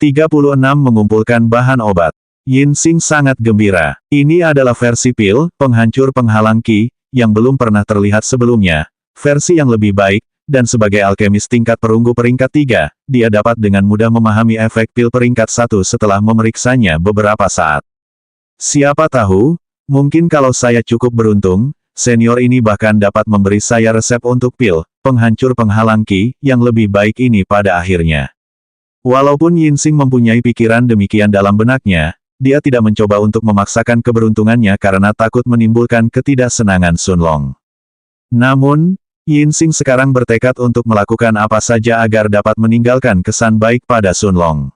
36 mengumpulkan bahan obat. Yinsing sangat gembira. Ini adalah versi pil, penghancur penghalang Qi, yang belum pernah terlihat sebelumnya. Versi yang lebih baik, dan sebagai alkemis tingkat perunggu peringkat 3, dia dapat dengan mudah memahami efek pil peringkat 1 setelah memeriksanya beberapa saat. Siapa tahu, mungkin kalau saya cukup beruntung, senior ini bahkan dapat memberi saya resep untuk pil, penghancur penghalang Qi, yang lebih baik ini pada akhirnya. Walaupun Yinsing mempunyai pikiran demikian dalam benaknya, dia tidak mencoba untuk memaksakan keberuntungannya karena takut menimbulkan ketidaksenangan Sun Long. Namun, Yinsing sekarang bertekad untuk melakukan apa saja agar dapat meninggalkan kesan baik pada Sun Long.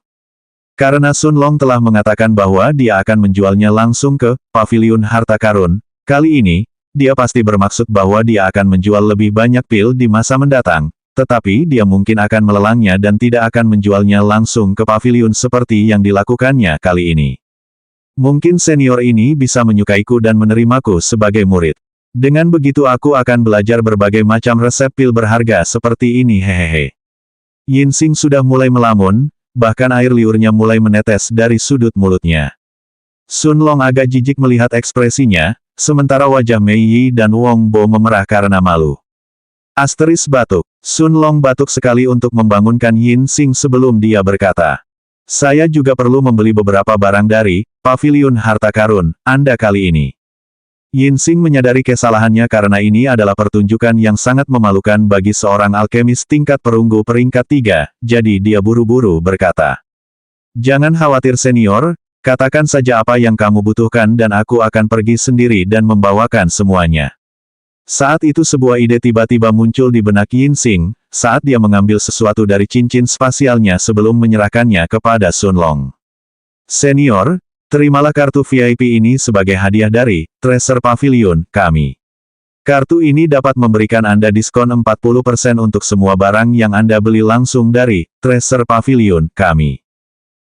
Karena Sun Long telah mengatakan bahwa dia akan menjualnya langsung ke Paviliun Harta Karun, kali ini, dia pasti bermaksud bahwa dia akan menjual lebih banyak pil di masa mendatang, tetapi dia mungkin akan melelangnya dan tidak akan menjualnya langsung ke paviliun seperti yang dilakukannya kali ini. Mungkin senior ini bisa menyukaiku dan menerimaku sebagai murid. Dengan begitu aku akan belajar berbagai macam resep pil berharga seperti ini hehehe. Yinsing sudah mulai melamun, bahkan air liurnya mulai menetes dari sudut mulutnya. Sun Long agak jijik melihat ekspresinya, sementara wajah Mei Yi dan Wong Bo memerah karena malu. Asteris batuk. Sun Long batuk sekali untuk membangunkan Yinsing sebelum dia berkata. Saya juga perlu membeli beberapa barang dari Paviliun Harta Karun, Anda kali ini. Yinsing menyadari kesalahannya karena ini adalah pertunjukan yang sangat memalukan bagi seorang alkemis tingkat perunggu peringkat 3, jadi dia buru-buru berkata. Jangan khawatir senior, katakan saja apa yang kamu butuhkan dan aku akan pergi sendiri dan membawakan semuanya. Saat itu sebuah ide tiba-tiba muncul di benak Yinsing, saat dia mengambil sesuatu dari cincin spasialnya sebelum menyerahkannya kepada Sun Long. Senior, terimalah kartu VIP ini sebagai hadiah dari Treasure Pavilion kami. Kartu ini dapat memberikan Anda diskon 40% untuk semua barang yang Anda beli langsung dari Treasure Pavilion kami.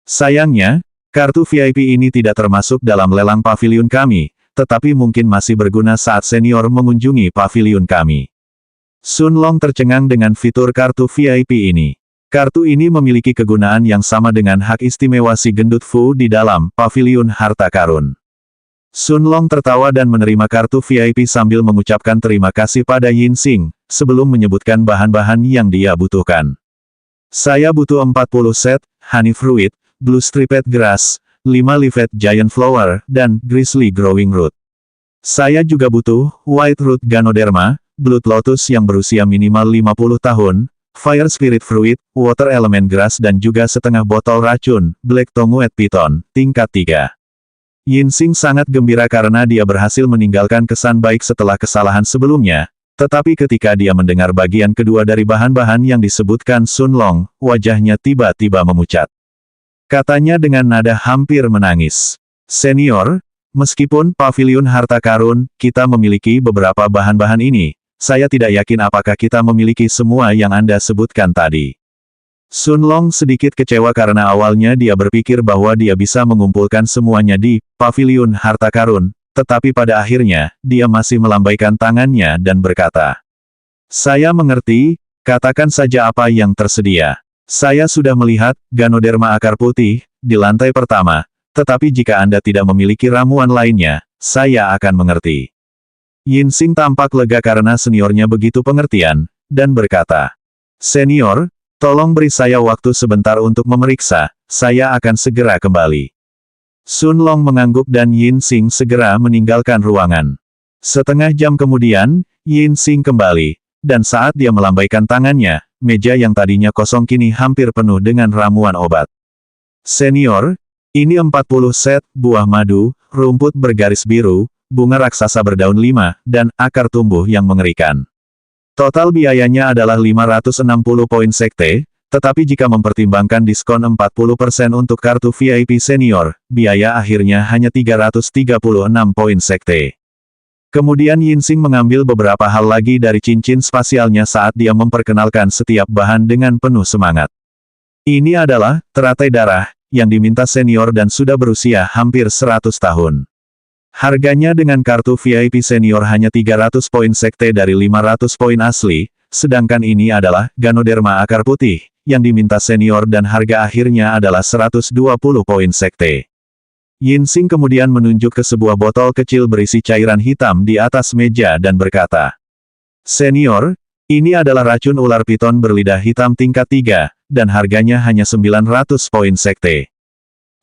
Sayangnya, kartu VIP ini tidak termasuk dalam lelang pavilion kami, tetapi mungkin masih berguna saat senior mengunjungi pavilion kami. Sun Long tercengang dengan fitur kartu VIP ini. Kartu ini memiliki kegunaan yang sama dengan hak istimewa si gendut Fu di dalam Paviliun Harta Karun. Sun Long tertawa dan menerima kartu VIP sambil mengucapkan terima kasih pada Yinsing, sebelum menyebutkan bahan-bahan yang dia butuhkan. Saya butuh 40 set, honey fruit, blue striped grass, 5 leafed giant flower, dan grizzly growing root. Saya juga butuh white root ganoderma, blood lotus yang berusia minimal 50 tahun, fire spirit fruit, water element grass dan juga setengah botol racun, black tonguet piton, tingkat 3. Yinsing sangat gembira karena dia berhasil meninggalkan kesan baik setelah kesalahan sebelumnya, tetapi ketika dia mendengar bagian kedua dari bahan-bahan yang disebutkan Sun Long, wajahnya tiba-tiba memucat. Katanya dengan nada hampir menangis. Senior, meskipun Paviliun Harta Karun, kita memiliki beberapa bahan-bahan ini, saya tidak yakin apakah kita memiliki semua yang Anda sebutkan tadi. Sun Long sedikit kecewa karena awalnya dia berpikir bahwa dia bisa mengumpulkan semuanya di Paviliun Harta Karun, tetapi pada akhirnya, dia masih melambaikan tangannya dan berkata, "Saya mengerti, katakan saja apa yang tersedia. Saya sudah melihat Ganoderma akar putih di lantai pertama, tetapi jika Anda tidak memiliki ramuan lainnya, saya akan mengerti." Yinsing tampak lega karena seniornya begitu pengertian, dan berkata, "Senior, tolong beri saya waktu sebentar untuk memeriksa, saya akan segera kembali." Sun Long mengangguk dan Yinsing segera meninggalkan ruangan. Setengah jam kemudian, Yinsing kembali, dan saat dia melambaikan tangannya, meja yang tadinya kosong kini hampir penuh dengan ramuan obat. "Senior, ini 40 set, buah madu, rumput bergaris biru, bunga raksasa berdaun 5, dan akar tumbuh yang mengerikan. Total biayanya adalah 560 poin sekte, tetapi jika mempertimbangkan diskon 40% untuk kartu VIP senior, biaya akhirnya hanya 336 poin sekte." Kemudian Yinsing mengambil beberapa hal lagi dari cincin spasialnya saat dia memperkenalkan setiap bahan dengan penuh semangat. Ini adalah teratai darah, yang diminta senior dan sudah berusia hampir 100 tahun. Harganya dengan kartu VIP senior hanya 300 poin sekte dari 500 poin asli, sedangkan ini adalah Ganoderma akar putih, yang diminta senior dan harga akhirnya adalah 120 poin sekte. Yinsing kemudian menunjuk ke sebuah botol kecil berisi cairan hitam di atas meja dan berkata, "Senior, ini adalah racun ular piton berlidah hitam tingkat 3, dan harganya hanya 900 poin sekte.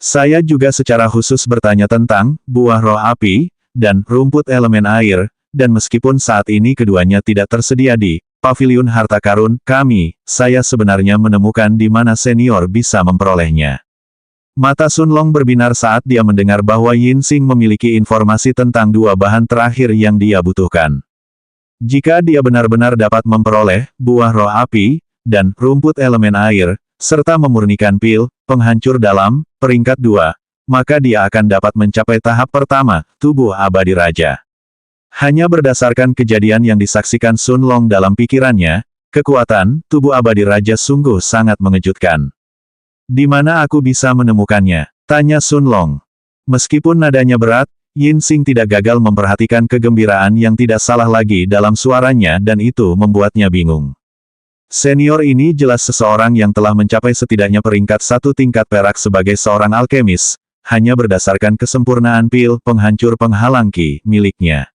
Saya juga secara khusus bertanya tentang buah roh api, dan rumput elemen air, dan meskipun saat ini keduanya tidak tersedia di Paviliun Harta Karun kami, saya sebenarnya menemukan di mana senior bisa memperolehnya." Mata Sun Long berbinar saat dia mendengar bahwa Yinsing memiliki informasi tentang dua bahan terakhir yang dia butuhkan. Jika dia benar-benar dapat memperoleh buah roh api, dan rumput elemen air, serta memurnikan pil penghancur dalam peringkat 2, maka dia akan dapat mencapai tahap pertama, tubuh abadi raja. Hanya berdasarkan kejadian yang disaksikan Sun Long dalam pikirannya, kekuatan tubuh abadi raja sungguh sangat mengejutkan. "Di mana aku bisa menemukannya?" tanya Sun Long. Meskipun nadanya berat, Yinsing tidak gagal memperhatikan kegembiraan yang tidak salah lagi dalam suaranya dan itu membuatnya bingung. Senior ini jelas seseorang yang telah mencapai setidaknya peringkat 1 tingkat perak sebagai seorang alkemis, hanya berdasarkan kesempurnaan pil penghancur penghalang ki miliknya.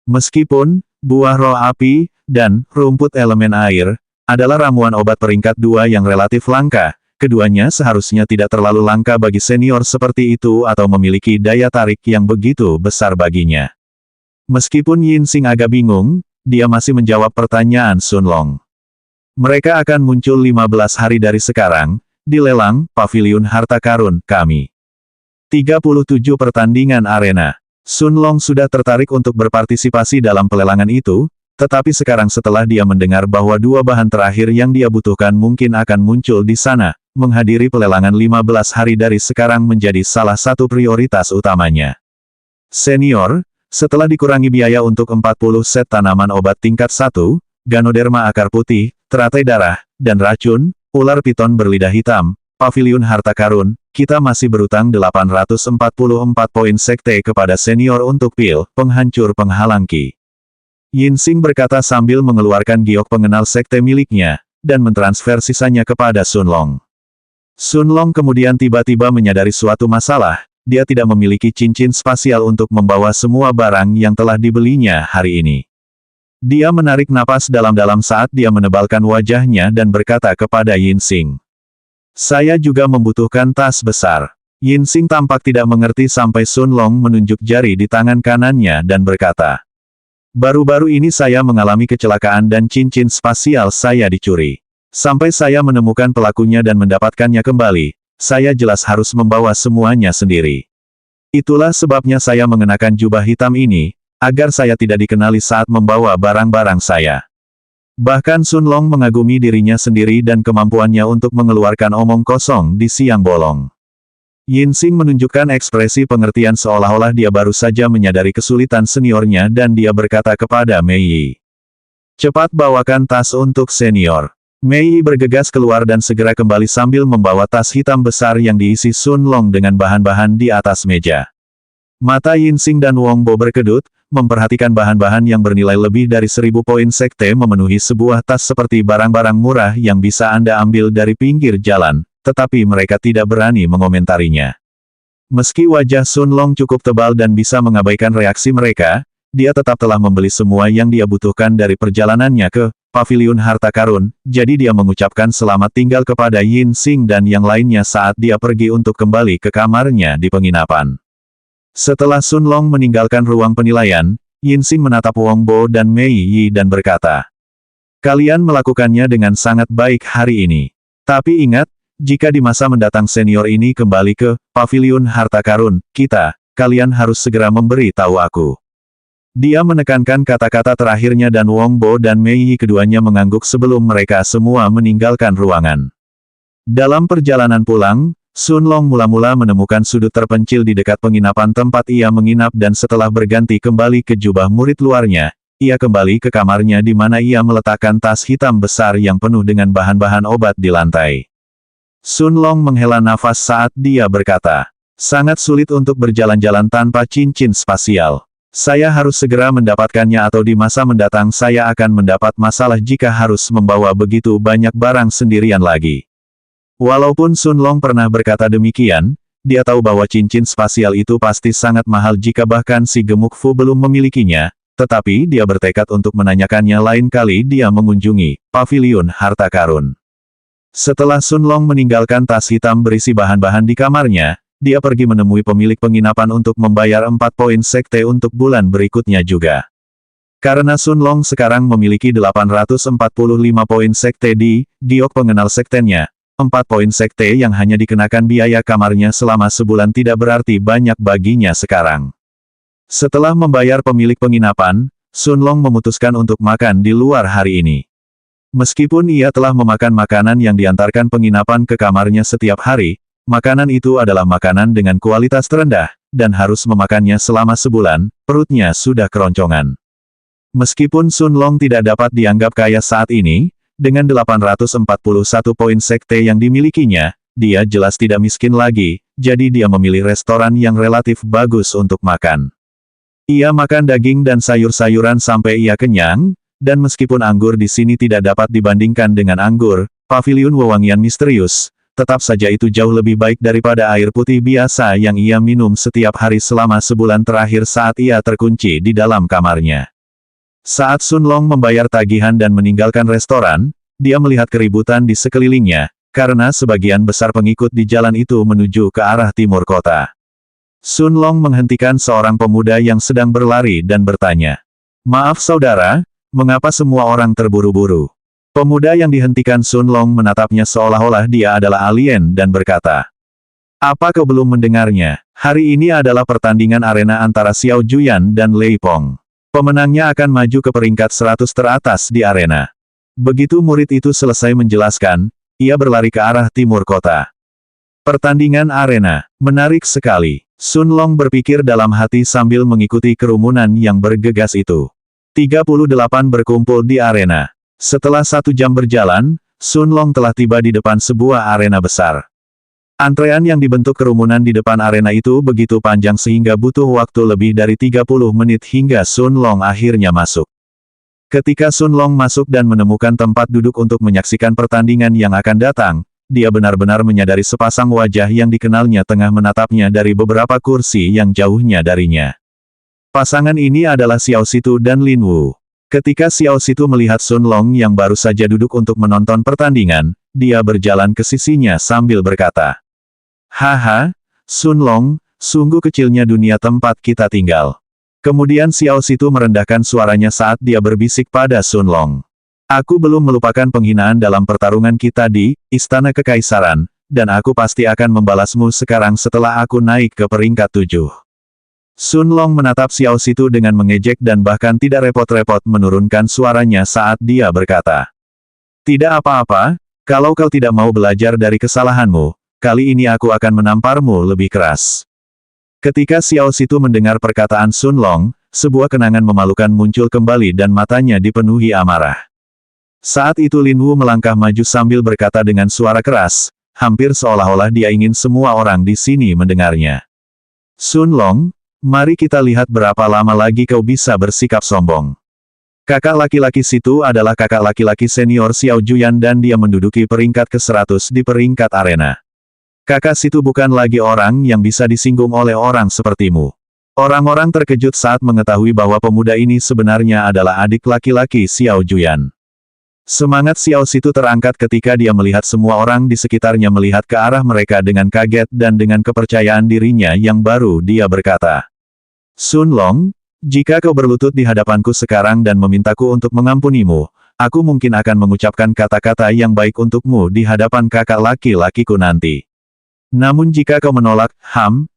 Meskipun buah roh api dan rumput elemen air adalah ramuan obat peringkat 2 yang relatif langka, keduanya seharusnya tidak terlalu langka bagi senior seperti itu atau memiliki daya tarik yang begitu besar baginya. Meskipun Yinsing agak bingung, dia masih menjawab pertanyaan Sun Long. "Mereka akan muncul 15 hari dari sekarang, di lelang Paviliun Harta Karun kami." 37 pertandingan arena. Sun Long sudah tertarik untuk berpartisipasi dalam pelelangan itu, tetapi sekarang setelah dia mendengar bahwa dua bahan terakhir yang dia butuhkan mungkin akan muncul di sana, menghadiri pelelangan 15 hari dari sekarang menjadi salah satu prioritas utamanya. Senior, setelah dikurangi biaya untuk 40 set tanaman obat tingkat 1, Ganoderma akar putih, teratai darah, dan racun, ular piton berlidah hitam, Paviliun Harta Karun, kita masih berutang 844 poin sekte kepada senior untuk pil penghancur penghalang ki. Yinsing berkata sambil mengeluarkan giok pengenal sekte miliknya, dan mentransfer sisanya kepada Sun Long. Sun Long kemudian tiba-tiba menyadari suatu masalah, dia tidak memiliki cincin spasial untuk membawa semua barang yang telah dibelinya hari ini. Dia menarik napas dalam-dalam saat dia menebalkan wajahnya dan berkata kepada Yinsing, "Saya juga membutuhkan tas besar." Yinsing tampak tidak mengerti sampai Sun Long menunjuk jari di tangan kanannya dan berkata, "Baru-baru ini saya mengalami kecelakaan dan cincin spasial saya dicuri. Sampai saya menemukan pelakunya dan mendapatkannya kembali, saya jelas harus membawa semuanya sendiri. Itulah sebabnya saya mengenakan jubah hitam ini, agar saya tidak dikenali saat membawa barang-barang saya." Bahkan Sun Long mengagumi dirinya sendiri dan kemampuannya untuk mengeluarkan omong kosong di siang bolong. Yinsing menunjukkan ekspresi pengertian seolah-olah dia baru saja menyadari kesulitan seniornya dan dia berkata kepada Mei Yi, "Cepat bawakan tas untuk senior." Mei Yi bergegas keluar dan segera kembali sambil membawa tas hitam besar yang diisi Sun Long dengan bahan-bahan di atas meja. Mata Yinsing dan Wong Bo berkedut, memperhatikan bahan-bahan yang bernilai lebih dari 1000 poin sekte memenuhi sebuah tas seperti barang-barang murah yang bisa Anda ambil dari pinggir jalan, tetapi mereka tidak berani mengomentarinya. Meski wajah Sun Long cukup tebal dan bisa mengabaikan reaksi mereka, dia tetap telah membeli semua yang dia butuhkan dari perjalanannya ke Paviliun Harta Karun, jadi dia mengucapkan selamat tinggal kepada Yinsing dan yang lainnya saat dia pergi untuk kembali ke kamarnya di penginapan. Setelah Sun Long meninggalkan ruang penilaian, Yinsing menatap Wong Bo dan Mei Yi dan berkata, "Kalian melakukannya dengan sangat baik hari ini. Tapi ingat, jika di masa mendatang senior ini kembali ke Paviliun Harta Karun, kalian harus segera memberi tahu aku." Dia menekankan kata-kata terakhirnya dan Wong Bo dan Mei Yi keduanya mengangguk sebelum mereka semua meninggalkan ruangan. Dalam perjalanan pulang, Sun Long mula-mula menemukan sudut terpencil di dekat penginapan tempat ia menginap dan setelah berganti kembali ke jubah murid luarnya, ia kembali ke kamarnya di mana ia meletakkan tas hitam besar yang penuh dengan bahan-bahan obat di lantai. Sun Long menghela nafas saat dia berkata, "Sangat sulit untuk berjalan-jalan tanpa cincin spasial. Saya harus segera mendapatkannya atau di masa mendatang saya akan mendapat masalah jika harus membawa begitu banyak barang sendirian lagi." Walaupun Sun Long pernah berkata demikian, dia tahu bahwa cincin spasial itu pasti sangat mahal jika bahkan si gemuk Fu belum memilikinya, tetapi dia bertekad untuk menanyakannya lain kali dia mengunjungi paviliun harta karun. Setelah Sun Long meninggalkan tas hitam berisi bahan-bahan di kamarnya, dia pergi menemui pemilik penginapan untuk membayar 4 poin sekte untuk bulan berikutnya juga. Karena Sun Long sekarang memiliki 845 poin sekte di giok pengenal sektennya, 4 poin sekte yang hanya dikenakan biaya kamarnya selama sebulan tidak berarti banyak baginya sekarang. Setelah membayar pemilik penginapan, Sun Long memutuskan untuk makan di luar hari ini. Meskipun ia telah memakan makanan yang diantarkan penginapan ke kamarnya setiap hari, makanan itu adalah makanan dengan kualitas terendah, dan harus memakannya selama sebulan, perutnya sudah keroncongan. Meskipun Sun Long tidak dapat dianggap kaya saat ini, dengan 841 poin sekte yang dimilikinya, dia jelas tidak miskin lagi, jadi dia memilih restoran yang relatif bagus untuk makan. Ia makan daging dan sayur-sayuran sampai ia kenyang, dan meskipun anggur di sini tidak dapat dibandingkan dengan anggur paviliun wewangian misterius, tetap saja itu jauh lebih baik daripada air putih biasa yang ia minum setiap hari selama sebulan terakhir saat ia terkunci di dalam kamarnya. Saat Sun Long membayar tagihan dan meninggalkan restoran, dia melihat keributan di sekelilingnya, karena sebagian besar pengikut di jalan itu menuju ke arah timur kota. Sun Long menghentikan seorang pemuda yang sedang berlari dan bertanya, "Maaf saudara, mengapa semua orang terburu-buru?" Pemuda yang dihentikan Sun Long menatapnya seolah-olah dia adalah alien dan berkata, "Apa kau belum mendengarnya? Hari ini adalah pertandingan arena antara Xiao Juyan dan Lei Pong. Pemenangnya akan maju ke peringkat 100 teratas di arena." Begitu murid itu selesai menjelaskan, ia berlari ke arah timur kota. Pertandingan arena, menarik sekali. Sun Long berpikir dalam hati sambil mengikuti kerumunan yang bergegas itu. 38 berkumpul di arena. Setelah 1 jam berjalan, Sun Long telah tiba di depan sebuah arena besar. Antrean yang dibentuk kerumunan di depan arena itu begitu panjang sehingga butuh waktu lebih dari 30 menit hingga Sun Long akhirnya masuk. Ketika Sun Long masuk dan menemukan tempat duduk untuk menyaksikan pertandingan yang akan datang, dia benar-benar menyadari sepasang wajah yang dikenalnya tengah menatapnya dari beberapa kursi yang jauhnya darinya. Pasangan ini adalah Xiao Situ dan Lin Wu. Ketika Xiao Situ melihat Sun Long yang baru saja duduk untuk menonton pertandingan, dia berjalan ke sisinya sambil berkata, "Haha, Sun Long, sungguh kecilnya dunia tempat kita tinggal." Kemudian Xiao Situ merendahkan suaranya saat dia berbisik pada Sun Long. "Aku belum melupakan penghinaan dalam pertarungan kita di Istana Kekaisaran, dan aku pasti akan membalasmu sekarang setelah aku naik ke peringkat 7. Sun Long menatap Xiao Situ dengan mengejek dan bahkan tidak repot-repot menurunkan suaranya saat dia berkata, "Tidak apa-apa, kalau kau tidak mau belajar dari kesalahanmu, kali ini aku akan menamparmu lebih keras." Ketika Xiao Situ mendengar perkataan Sun Long, sebuah kenangan memalukan muncul kembali dan matanya dipenuhi amarah. Saat itu Lin Wu melangkah maju sambil berkata dengan suara keras, hampir seolah-olah dia ingin semua orang di sini mendengarnya. "Sun Long, mari kita lihat berapa lama lagi kau bisa bersikap sombong." Kakak laki-laki Situ adalah kakak laki-laki senior Xiao Juyan dan dia menduduki peringkat ke-100 di peringkat arena. Kakak Situ bukan lagi orang yang bisa disinggung oleh orang sepertimu. Orang-orang terkejut saat mengetahui bahwa pemuda ini sebenarnya adalah adik laki-laki Xiao Juyan. Semangat Xiao Situ terangkat ketika dia melihat semua orang di sekitarnya melihat ke arah mereka dengan kaget dan dengan kepercayaan dirinya yang baru dia berkata, "Sun Long, jika kau berlutut di hadapanku sekarang dan memintaku untuk mengampunimu, aku mungkin akan mengucapkan kata-kata yang baik untukmu di hadapan kakak laki-lakiku nanti. Namun jika kau menolak,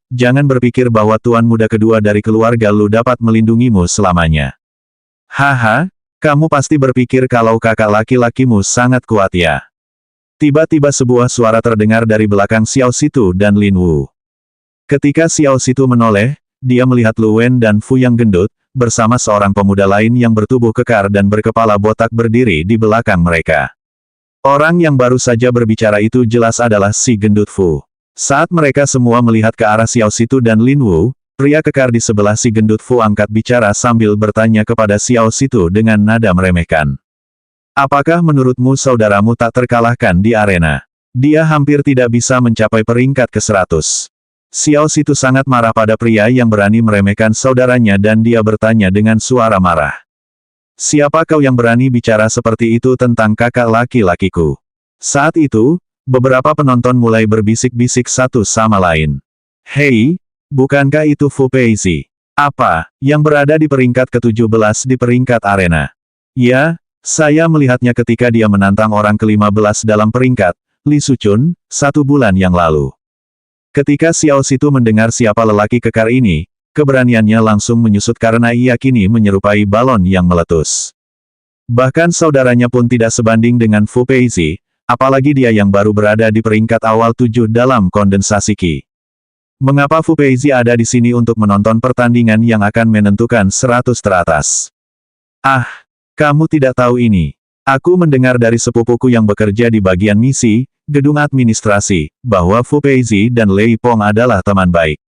jangan berpikir bahwa tuan muda kedua dari keluarga lu dapat melindungimu selamanya. Haha, kamu pasti berpikir kalau kakak laki-lakimu sangat kuat ya." Tiba-tiba sebuah suara terdengar dari belakang Xiao Situ dan Lin Wu. Ketika Xiao Situ menoleh, dia melihat Lu Wen dan Fu yang gendut, bersama seorang pemuda lain yang bertubuh kekar dan berkepala botak berdiri di belakang mereka. Orang yang baru saja berbicara itu jelas adalah si gendut Fu. Saat mereka semua melihat ke arah Xiao Situ dan Lin Wu, pria kekar di sebelah si gendut Fu angkat bicara sambil bertanya kepada Xiao Situ dengan nada meremehkan. "Apakah menurutmu saudaramu tak terkalahkan di arena? Dia hampir tidak bisa mencapai peringkat ke-100. Xiao Situ sangat marah pada pria yang berani meremehkan saudaranya dan dia bertanya dengan suara marah. Siapa kau yang berani bicara seperti itu tentang kakak laki-lakiku? Saat itu, beberapa penonton mulai berbisik-bisik satu sama lain. Hei, bukankah itu Fu Peizi? Apa, yang berada di peringkat ke-17 di peringkat arena? Ya, saya melihatnya ketika dia menantang orang ke-15 dalam peringkat, Li Suchun, 1 bulan yang lalu. Ketika Xiao Situ mendengar siapa lelaki kekar ini, keberaniannya langsung menyusut karena ia kini menyerupai balon yang meletus. Bahkan saudaranya pun tidak sebanding dengan Fu Peizi, apalagi dia yang baru berada di peringkat awal 7 dalam kondensasi Qi. Mengapa Fu Peizi ada di sini untuk menonton pertandingan yang akan menentukan 100 teratas? Ah, kamu tidak tahu ini. Aku mendengar dari sepupuku yang bekerja di bagian misi, gedung administrasi, bahwa Fu Peizi dan Lei Pong adalah teman baik.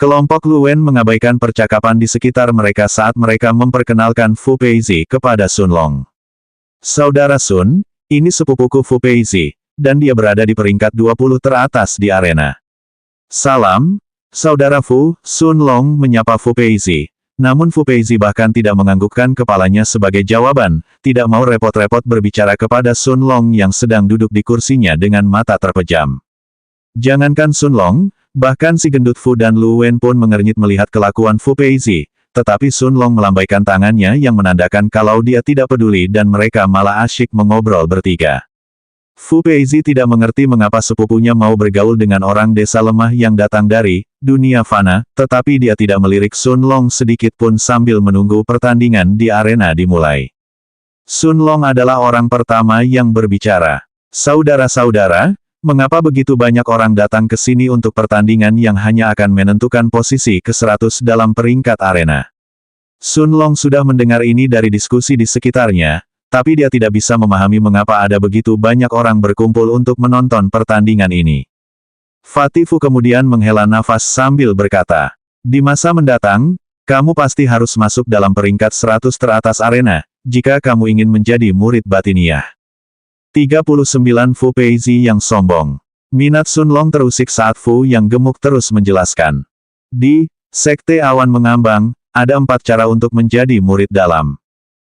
Kelompok Luwen mengabaikan percakapan di sekitar mereka saat mereka memperkenalkan Fu Peizi kepada Sun Long. Saudara Sun, ini sepupuku Fu Peizi, dan dia berada di peringkat 20 teratas di arena. Salam, Saudara Fu, Sun Long menyapa Fu Peizi. Namun Fu Peizi bahkan tidak menganggukkan kepalanya sebagai jawaban, tidak mau repot-repot berbicara kepada Sun Long yang sedang duduk di kursinya dengan mata terpejam. Jangankan Sun Long, bahkan si gendut Fu dan Lu Wen pun mengernyit melihat kelakuan Fu Peizi, tetapi Sun Long melambaikan tangannya yang menandakan kalau dia tidak peduli dan mereka malah asyik mengobrol bertiga. Fu Peizi tidak mengerti mengapa sepupunya mau bergaul dengan orang desa lemah yang datang dari dunia fana, tetapi dia tidak melirik Sun Long sedikit pun sambil menunggu pertandingan di arena dimulai. Sun Long adalah orang pertama yang berbicara. Saudara-saudara, mengapa begitu banyak orang datang ke sini untuk pertandingan yang hanya akan menentukan posisi ke-100 dalam peringkat arena? Sun Long sudah mendengar ini dari diskusi di sekitarnya, tapi dia tidak bisa memahami mengapa ada begitu banyak orang berkumpul untuk menonton pertandingan ini. Fatih Fu kemudian menghela nafas sambil berkata, di masa mendatang, kamu pasti harus masuk dalam peringkat 100 teratas arena, jika kamu ingin menjadi murid batiniah. 39 Fu Peizi yang sombong. Minat Sun Long terusik saat Fu yang gemuk terus menjelaskan. Di Sekte Awan Mengambang, ada 4 cara untuk menjadi murid dalam.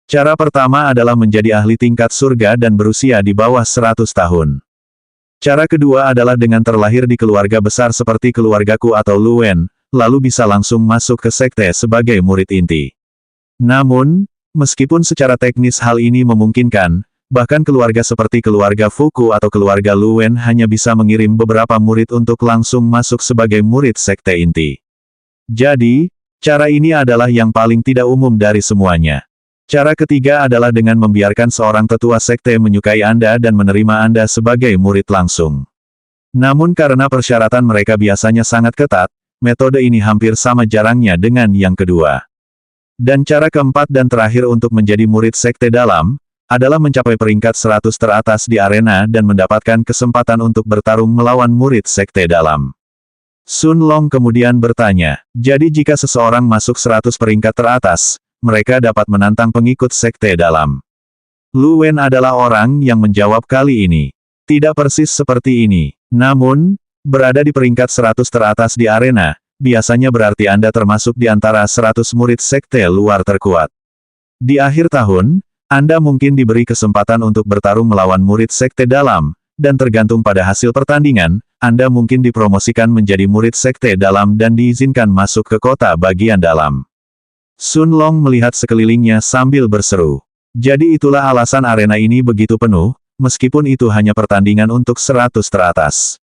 Cara pertama adalah menjadi ahli tingkat surga dan berusia di bawah 100 tahun. Cara kedua adalah dengan terlahir di keluarga besar seperti keluargaku atau Lu Wen, lalu bisa langsung masuk ke sekte sebagai murid inti. Namun, meskipun secara teknis hal ini memungkinkan, bahkan keluarga seperti keluarga Fuku atau keluarga Lu Wen hanya bisa mengirim beberapa murid untuk langsung masuk sebagai murid sekte inti. Jadi, cara ini adalah yang paling tidak umum dari semuanya. Cara ketiga adalah dengan membiarkan seorang tetua sekte menyukai Anda dan menerima Anda sebagai murid langsung. Namun karena persyaratan mereka biasanya sangat ketat, metode ini hampir sama jarangnya dengan yang kedua. Dan cara keempat dan terakhir untuk menjadi murid sekte dalam, adalah mencapai peringkat 100 teratas di arena dan mendapatkan kesempatan untuk bertarung melawan murid sekte dalam. Sun Long kemudian bertanya, jadi jika seseorang masuk 100 peringkat teratas, mereka dapat menantang pengikut sekte dalam. Lu Wen adalah orang yang menjawab kali ini. Tidak persis seperti ini. Namun, berada di peringkat 100 teratas di arena, biasanya berarti Anda termasuk di antara 100 murid sekte luar terkuat. Di akhir tahun, Anda mungkin diberi kesempatan untuk bertarung melawan murid sekte dalam, dan tergantung pada hasil pertandingan, Anda mungkin dipromosikan menjadi murid sekte dalam dan diizinkan masuk ke kota bagian dalam. Sun Long melihat sekelilingnya sambil berseru. Jadi itulah alasan arena ini begitu penuh, meskipun itu hanya pertandingan untuk 100 teratas.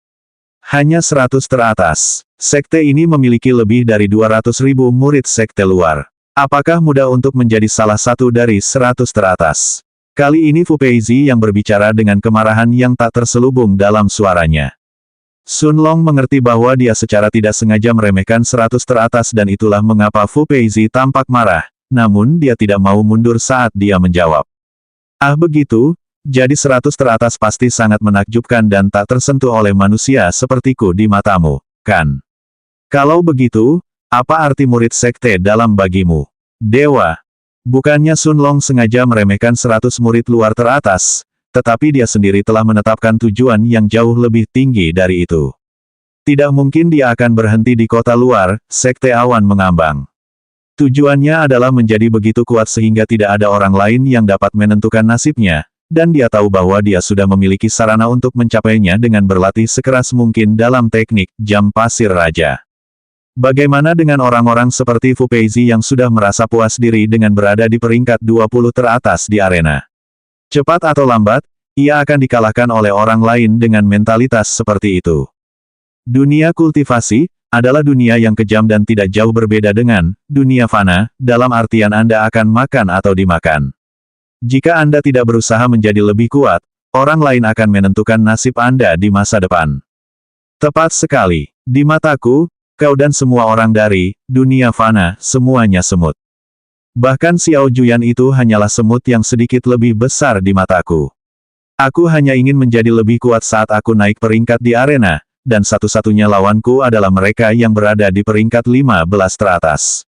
Hanya 100 teratas. Sekte ini memiliki lebih dari 200.000 murid sekte luar. Apakah mudah untuk menjadi salah satu dari 100 teratas? Kali ini Fu Peizi yang berbicara dengan kemarahan yang tak terselubung dalam suaranya. Sun Long mengerti bahwa dia secara tidak sengaja meremehkan 100 teratas dan itulah mengapa Fu Peizi tampak marah, namun dia tidak mau mundur saat dia menjawab. Ah begitu, jadi 100 teratas pasti sangat menakjubkan dan tak tersentuh oleh manusia sepertiku di matamu, kan? Kalau begitu, apa arti murid sekte dalam bagimu? Dewa. Bukannya Sun Long sengaja meremehkan 100 murid luar teratas, tetapi dia sendiri telah menetapkan tujuan yang jauh lebih tinggi dari itu. Tidak mungkin dia akan berhenti di kota luar, Sekte Awan Mengambang. Tujuannya adalah menjadi begitu kuat sehingga tidak ada orang lain yang dapat menentukan nasibnya, dan dia tahu bahwa dia sudah memiliki sarana untuk mencapainya dengan berlatih sekeras mungkin dalam teknik jam pasir raja. Bagaimana dengan orang-orang seperti Fu Peizi yang sudah merasa puas diri dengan berada di peringkat 20 teratas di arena? Cepat atau lambat, ia akan dikalahkan oleh orang lain dengan mentalitas seperti itu. Dunia kultivasi adalah dunia yang kejam dan tidak jauh berbeda dengan dunia fana, dalam artian Anda akan makan atau dimakan. Jika Anda tidak berusaha menjadi lebih kuat, orang lain akan menentukan nasib Anda di masa depan. Tepat sekali, di mataku, kau dan semua orang dari dunia fana, semuanya semut. Bahkan Xiao Juyan itu hanyalah semut yang sedikit lebih besar di mataku. Aku hanya ingin menjadi lebih kuat saat aku naik peringkat di arena, dan satu-satunya lawanku adalah mereka yang berada di peringkat 15 teratas.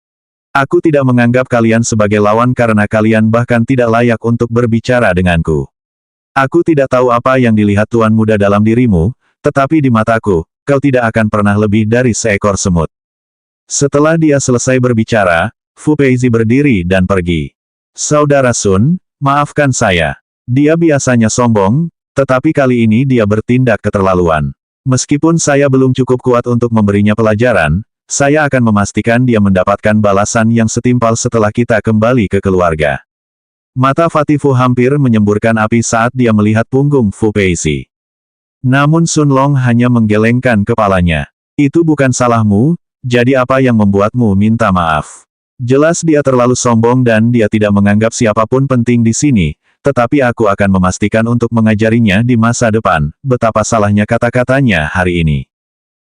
Aku tidak menganggap kalian sebagai lawan karena kalian bahkan tidak layak untuk berbicara denganku. Aku tidak tahu apa yang dilihat Tuan Muda dalam dirimu, tetapi di mataku, kau tidak akan pernah lebih dari seekor semut. Setelah dia selesai berbicara, Fu Peizi berdiri dan pergi. Saudara Sun, maafkan saya. Dia biasanya sombong, tetapi kali ini dia bertindak keterlaluan. Meskipun saya belum cukup kuat untuk memberinya pelajaran, saya akan memastikan dia mendapatkan balasan yang setimpal setelah kita kembali ke keluarga. Mata Fatifu hampir menyemburkan api saat dia melihat punggung Fu Peizi. Namun Sun Long hanya menggelengkan kepalanya. Itu bukan salahmu, jadi apa yang membuatmu minta maaf? Jelas dia terlalu sombong dan dia tidak menganggap siapapun penting di sini, tetapi aku akan memastikan untuk mengajarinya di masa depan, betapa salahnya kata-katanya hari ini.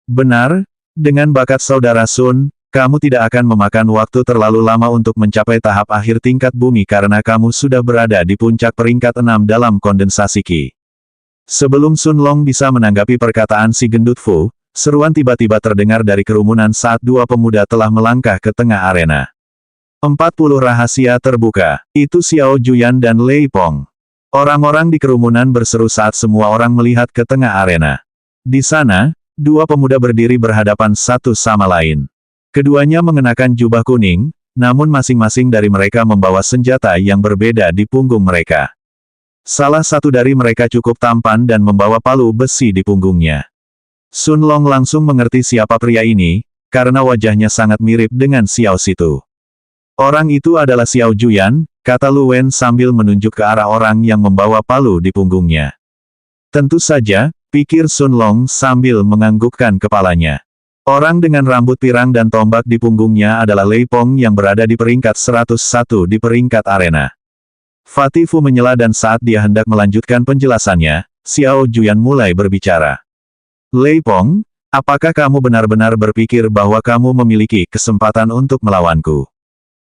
Benar, dengan bakat saudara Sun, kamu tidak akan memakan waktu terlalu lama untuk mencapai tahap akhir tingkat bumi karena kamu sudah berada di puncak peringkat 6 dalam kondensasi Qi. Sebelum Sun Long bisa menanggapi perkataan si gendut Fu, seruan tiba-tiba terdengar dari kerumunan saat dua pemuda telah melangkah ke tengah arena. 40 rahasia terbuka, itu Xiao Juyan dan Lei Pong. Orang-orang di kerumunan berseru saat semua orang melihat ke tengah arena. Di sana, dua pemuda berdiri berhadapan satu sama lain. Keduanya mengenakan jubah kuning, namun masing-masing dari mereka membawa senjata yang berbeda di punggung mereka. Salah satu dari mereka cukup tampan dan membawa palu besi di punggungnya. Sun Long langsung mengerti siapa pria ini, karena wajahnya sangat mirip dengan Xiao Situ. Orang itu adalah Xiao Juyan, kata Lu Wen sambil menunjuk ke arah orang yang membawa palu di punggungnya. Tentu saja, pikir Sun Long sambil menganggukkan kepalanya. Orang dengan rambut pirang dan tombak di punggungnya adalah Lei Pong yang berada di peringkat 101 di peringkat arena. Fatifu menyela dan saat dia hendak melanjutkan penjelasannya, Xiao Juyan mulai berbicara. Lei Pong, apakah kamu benar-benar berpikir bahwa kamu memiliki kesempatan untuk melawanku?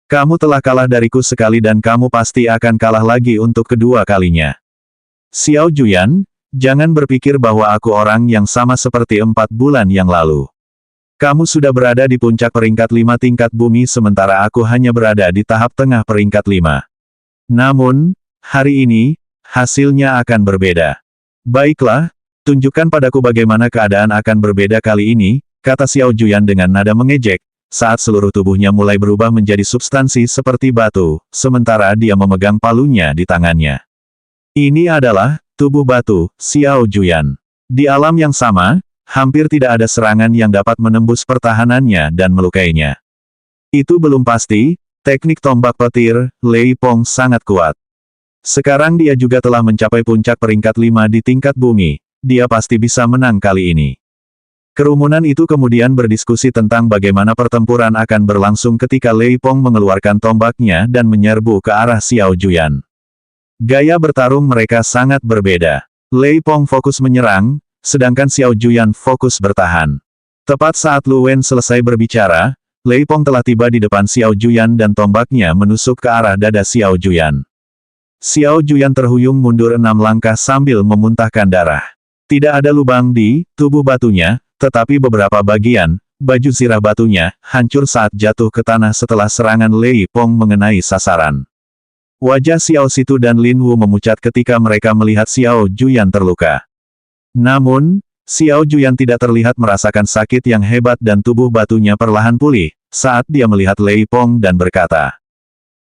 Kamu telah kalah dariku sekali dan kamu pasti akan kalah lagi untuk kedua kalinya. Xiao Juyan, jangan berpikir bahwa aku orang yang sama seperti 4 bulan yang lalu. Kamu sudah berada di puncak peringkat 5 tingkat bumi sementara aku hanya berada di tahap tengah peringkat 5. Namun, hari ini, hasilnya akan berbeda. Baiklah, tunjukkan padaku bagaimana keadaan akan berbeda kali ini, kata Xiao Juyan dengan nada mengejek, saat seluruh tubuhnya mulai berubah menjadi substansi seperti batu, sementara dia memegang palunya di tangannya. Ini adalah tubuh batu, Xiao Juyan. Di alam yang sama, hampir tidak ada serangan yang dapat menembus pertahanannya dan melukainya. Itu belum pasti. Teknik tombak petir, Lei Pong sangat kuat. Sekarang dia juga telah mencapai puncak peringkat 5 di tingkat bumi, dia pasti bisa menang kali ini. Kerumunan itu kemudian berdiskusi tentang bagaimana pertempuran akan berlangsung ketika Lei Pong mengeluarkan tombaknya dan menyerbu ke arah Xiao Juyan. Gaya bertarung mereka sangat berbeda. Lei Pong fokus menyerang, sedangkan Xiao Juyan fokus bertahan. Tepat saat Lu Wen selesai berbicara, Lei Pong telah tiba di depan Xiao Juyan dan tombaknya menusuk ke arah dada Xiao Juyan. Xiao Juyan terhuyung mundur 6 langkah sambil memuntahkan darah. Tidak ada lubang di tubuh batunya, tetapi beberapa bagian, baju zirah batunya, hancur saat jatuh ke tanah setelah serangan Lei Pong mengenai sasaran. Wajah Xiao Situ dan Lin Wu memucat ketika mereka melihat Xiao Juyan terluka. Namun, Xiao Juyan tidak terlihat merasakan sakit yang hebat dan tubuh batunya perlahan pulih, saat dia melihat Lei Pong dan berkata,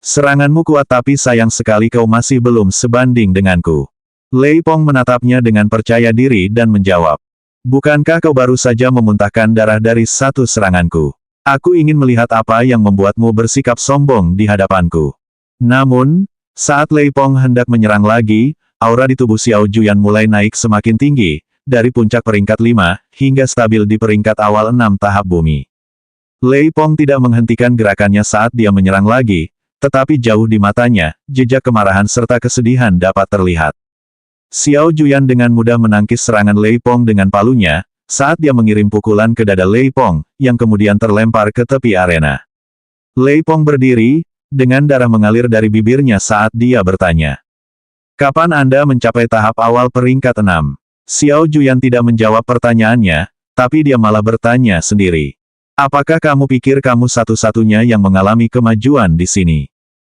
"Seranganmu kuat tapi sayang sekali kau masih belum sebanding denganku." Lei Pong menatapnya dengan percaya diri dan menjawab, "Bukankah kau baru saja memuntahkan darah dari satu seranganku? Aku ingin melihat apa yang membuatmu bersikap sombong di hadapanku." Namun, saat Lei Pong hendak menyerang lagi, aura di tubuh Xiao Juyan mulai naik semakin tinggi, dari puncak peringkat 5, hingga stabil di peringkat awal 6 tahap bumi. Lei Pong tidak menghentikan gerakannya saat dia menyerang lagi, tetapi jauh di matanya, jejak kemarahan serta kesedihan dapat terlihat. Xiao Juyan dengan mudah menangkis serangan Lei Pong dengan palunya, saat dia mengirim pukulan ke dada Lei Pong, yang kemudian terlempar ke tepi arena. Lei Pong berdiri, dengan darah mengalir dari bibirnya saat dia bertanya, "Kapan Anda mencapai tahap awal peringkat 6? Xiao Juyan tidak menjawab pertanyaannya, tapi dia malah bertanya sendiri. "Apakah kamu pikir kamu satu-satunya yang mengalami kemajuan di sini?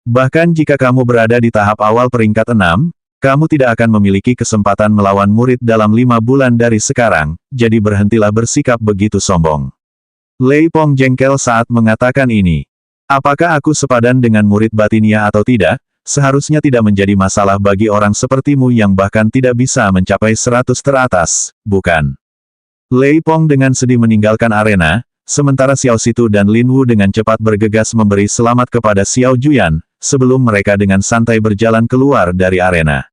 Bahkan jika kamu berada di tahap awal peringkat 6, kamu tidak akan memiliki kesempatan melawan murid dalam 5 bulan dari sekarang, jadi berhentilah bersikap begitu sombong." Lei Pong jengkel saat mengatakan ini. "Apakah aku sepadan dengan murid batinia atau tidak, seharusnya tidak menjadi masalah bagi orang sepertimu yang bahkan tidak bisa mencapai 100 teratas, bukan?" Lei Pong dengan sedih meninggalkan arena, sementara Xiao Situ dan Lin Wu dengan cepat bergegas memberi selamat kepada Xiao Juyan, sebelum mereka dengan santai berjalan keluar dari arena.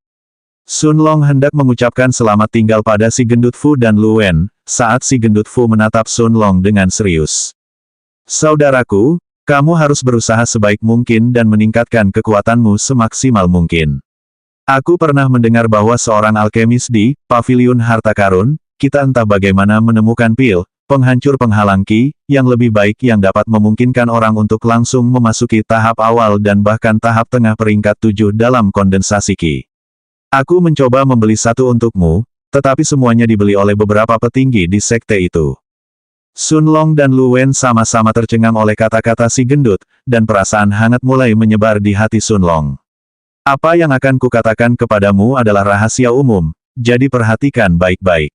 Sun Long hendak mengucapkan selamat tinggal pada si gendut Fu dan Lu Wen, saat si gendut Fu menatap Sun Long dengan serius. "Saudaraku, kamu harus berusaha sebaik mungkin dan meningkatkan kekuatanmu semaksimal mungkin. Aku pernah mendengar bahwa seorang alkemis di Paviliun Harta Karun, kita entah bagaimana menemukan pil, penghancur penghalang ki, yang lebih baik yang dapat memungkinkan orang untuk langsung memasuki tahap awal dan bahkan tahap tengah peringkat 7 dalam kondensasi ki. Aku mencoba membeli satu untukmu, tetapi semuanya dibeli oleh beberapa petinggi di sekte itu." Sun Long dan Lu Wen sama-sama tercengang oleh kata-kata si gendut, dan perasaan hangat mulai menyebar di hati Sun Long. "Apa yang akan kukatakan kepadamu adalah rahasia umum, jadi perhatikan baik-baik.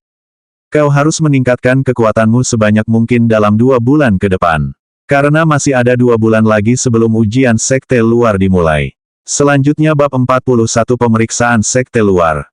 Kau harus meningkatkan kekuatanmu sebanyak mungkin dalam 2 bulan ke depan. Karena masih ada 2 bulan lagi sebelum ujian sekte luar dimulai. Selanjutnya bab 41 pemeriksaan sekte luar."